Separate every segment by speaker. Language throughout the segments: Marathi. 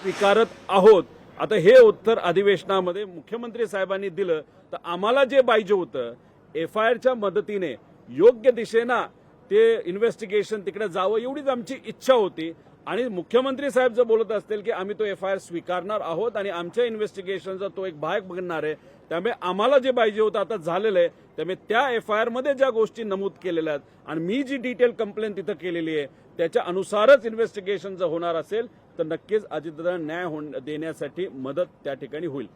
Speaker 1: स्वीकारत आहोत. आता हे उत्तर अधिवेशनामध्ये मुख्यमंत्री साहेबांनी दिलं, तर आम्हाला जे पाहिजे होतं FIRच्या मदतीने योग्य दिशेनं ते इन्व्हेस्टिगेशन तिकडे जावं एवढीच आमची इच्छा होती. आणि मुख्यमंत्री साहेब जर बोलत असतील की आम्ही तो FIR स्वीकारणार आहोत आणि आमच्या इन्व्हेस्टिगेशनचा तो एक भाग बघणार आहे, त्यामुळे आम्हाला जे पाहिजे होतं आता झालेलं आहे. त्यामुळे त्या FIR मध्ये ज्या गोष्टी नमूद केलेल्या आहेत आणि मी जी डिटेल कंप्लेंट तिथं केलेली आहे त्याच्या अनुसारच इन्व्हेस्टिगेशन जर होणार असेल तर नक्कीच अजितदादांना न्याय देण्यासाठी मदत त्या ठिकाणी होईल.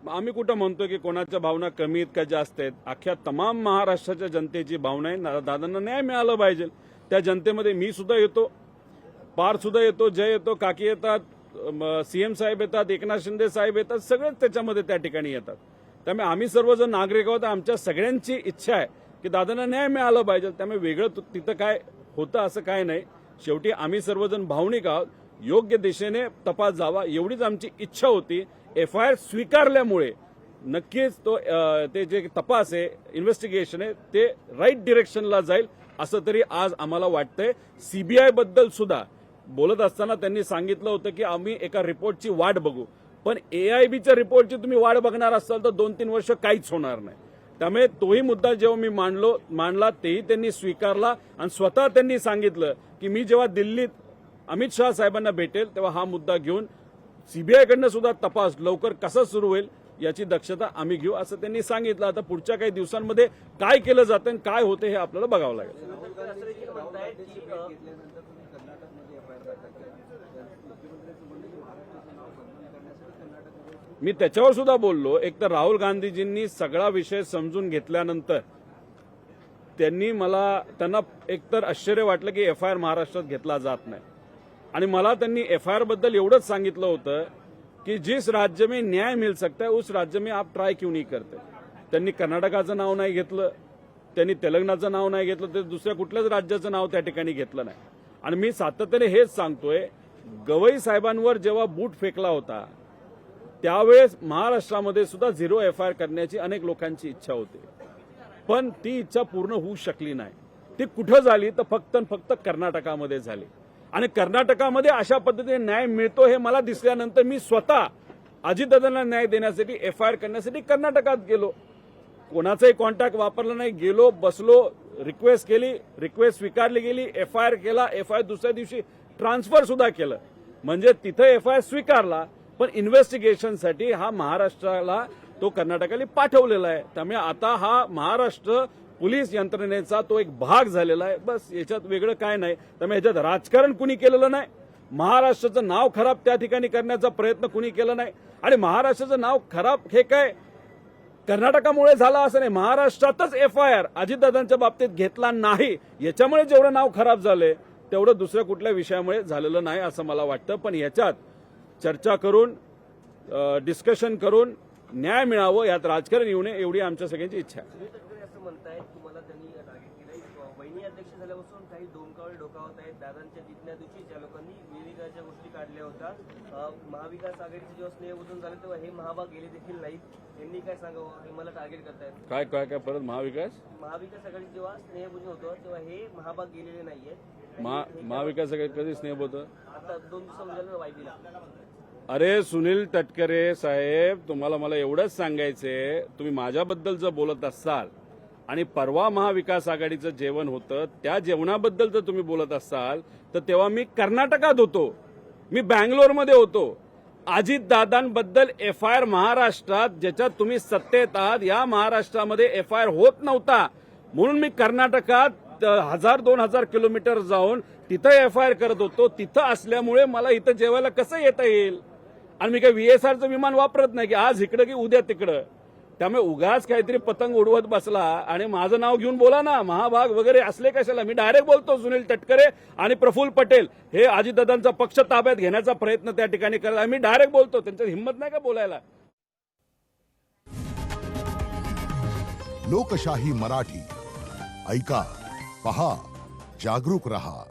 Speaker 1: आम्ही कुठं म्हणतो की कोणाच्या भावना कमी आहेत का जास्त आहेत. अख्ख्या तमाम महाराष्ट्राच्या जनतेची भावना आहे दादांना न्याय मिळाला पाहिजे. त्या जनतेमध्ये मी सुद्धा येतो, पार सुद्धा येतो, जय येतो, काकी येतात, CM साहेब येतात, एकनाथ शिंदे साहेब येतात, सगळेच त्याच्यामध्ये त्या ठिकाणी येतात. त्यामुळे आम्ही सर्वजण नागरिक आहोत. आमच्या सगळ्यांची इच्छा आहे की दादांना न्याय मिळाला पाहिजे. त्यामुळे वेगळं तिथं काय होतं असं काय नाही. शेवटी आम्ही सर्वजण भावनिक आहोत. योग्य दिशेने तपास जावा एवढीच आमची इच्छा होती. FIR स्वीकारल्यामुळे नक्कीच तो ते जे तपास आहे, इन्व्हेस्टिगेशन आहे, ते राईट डिरेक्शनला जाईल असं तरी आज आम्हाला वाटतंय. CBI बद्दल सुद्धा बोलत असताना त्यांनी सांगितलं होतं की आम्ही एका रिपोर्टची वाट बघू, पण AIBच्या रिपोर्टची तुम्ही वाट बघणार असाल तर 2-3 वर्ष काहीच होणार नाही. त्यामुळे तोही मुद्दा जेव्हा मी मांडला तेही त्यांनी स्वीकारला आणि स्वतः त्यांनी सांगितलं की मी जेव्हा दिल्लीत अमित शहा साहेबांना भेटेल तेव्हा हा मुद्दा घेऊन CBI कडनं सुद्धा तपास लवकर कसा सुरू होईल याची दक्षता आम्ही घेऊ असं त्यांनी सांगितलं. आता पुढच्या काही दिवसांमध्ये काय केलं जातं आणि काय होते हे आपल्याला बघावं लागेल. मी त्याच्यावर सुद्धा बोललो. एक तर राहुल गांधीजींनी सगळा विषय समजून घेतल्यानंतर त्यांना एकतर आश्चर्य वाटलं की FIR महाराष्ट्रात घेतला जात नाही. आणि मला त्यांनी FIR बद्दल एवढंच सांगितलं होतं कि जिस राज्य में न्याय मिल सकता है उस राज्य में आप ट्राय क्यों नहीं करते. त्यांनी कर्नाटकाचं नाव नाही घेतलं, त्यांनी तेलंगणाचं नाव नाही घेतलं, तर दुसऱ्या कुठल्याच राज्याचं नाव त्या ठिकाणी घेतलं नाही. आणि मी सातत्याने हेच सांगतोय, गवई साहेबांवर जेव्हा बूट फेकला होता त्यावेळेस महाराष्ट्रामध्ये सुद्धा 0 FIR करण्याची अनेक लोकांची इच्छा होती, पण ती इच्छा पूर्ण होऊ शकली नाही. ती कुठं झाली तर फक्त कर्नाटकामध्ये झाली. आणि कर्नाटकामध्ये अशा पद्धतीने न्याय मिळतो हे मला दिसल्यानंतर मी स्वतः अजितदादांना न्याय देण्यासाठी FIR करण्यासाठी कर्नाटकात गेलो. कोणाचाही कॉन्टॅक्ट वापरला नाही, गेलो, बसलो, रिक्वेस्ट केली, रिक्वेस्ट स्वीकारली गेली, FIR केला, FIR दुसऱ्या दिवशी ट्रान्सफर सुद्धा केलं. म्हणजे तिथं FIR स्वीकारला, पण इन्व्हेस्टिगेशनसाठी हा महाराष्ट्राला तो कर्नाटकाला पाठवलेला आहे. त्यामुळे आता हा महाराष्ट्र पोलीस यंत्रणेचा तो एक भाग झालेला आहे. बस याच्यात वेगळं काय नाही. त्यामुळे याच्यात राजकारण कुणी केलेलं नाही. महाराष्ट्राचं नाव खराब त्या ठिकाणी करण्याचा प्रयत्न कुणी केला नाही. आणि महाराष्ट्राचं नाव खराब हे काय कर्नाटकामुळे झाला असं नाही. महाराष्ट्रातच FIR अजितदादांच्या बाबतीत घेतला नाही, याच्यामुळे जेवढं नाव खराब झालंय तेवढं दुसऱ्या कुठल्या विषयामुळे झालेलं नाही असं मला वाटतं. पण याच्यात चर्चा करून डिस्कशन करून न्याय मिळावं, यात राजकारण येऊ नये एवढी आमच्या सगळ्यांची इच्छा आहे.
Speaker 2: म्हणतायत तुम्हाला त्यांनी टार्गेट केलंय. वहिनी अध्यक्ष झाल्यापासून काही डोंकावळे डोकावत आहेत. दादांच्या जितण्या दिवशी ज्या लोकांनी विविधाच्या गोष्टी काढल्या होत्या, महाविकास आघाडीचे जेव्हा स्नेहभूषण झाले तेव्हा हे महाभाग गेले देखील नाहीत. त्यांनी काय सांगावं, हे मला टार्गेट करतायत.
Speaker 1: काय काय काय परत महाविकास
Speaker 2: आघाडी जेव्हा स्नेहभूषण होतं तेव्हा हे महाभाग गेलेले नाहीयेत.
Speaker 1: महाविकास आघाडी कधी स्नेह होतं?
Speaker 2: आता 2 दिवसामध्ये वायबीला.
Speaker 1: अरे सुनील तटकरे साहेब, तुम्हाला मला एवढंच सांगायचंय, तुम्ही माझ्याबद्दल जर बोलत असाल आणि परवा महाविकास आघाडीचं जेवण होतं त्या जेवणाबद्दल जर तुम्ही बोलत असाल तर तेव्हा मी कर्नाटकात होतो, मी बँगलोरमध्ये होतो. अजितदादांबद्दल FIR महाराष्ट्रात ज्याच्यात तुम्ही सत्तेत आहात या महाराष्ट्रामध्ये FIR होत नव्हता, म्हणून मी कर्नाटकात 1000-2000 किलोमीटर जाऊन तिथं FIR करत होतो. तिथं असल्यामुळे मला इथं जेवायला कसं येता येईल. आणि मी काही VSRचं विमान वापरत नाही की आज इकडं की उद्या तिकडं. त्यामुळे उगाच काहीतरी पतंग उडवत बसला आणि माझं नाव घेऊन बोला ना, महाभाग वगैरे असले कशाला. मी डायरेक्ट बोलतो, सुनील तटकरे आणि प्रफुल्ल पटेल हे अजितदादांचा पक्ष ताब्यात घेण्याचा प्रयत्न त्या ठिकाणी करतात. मी डायरेक्ट बोलतो, त्यांच्यात हिंमत नाही का बोलायला.
Speaker 3: लोकशाही मराठी ऐका, पहा, जागरूक रहा.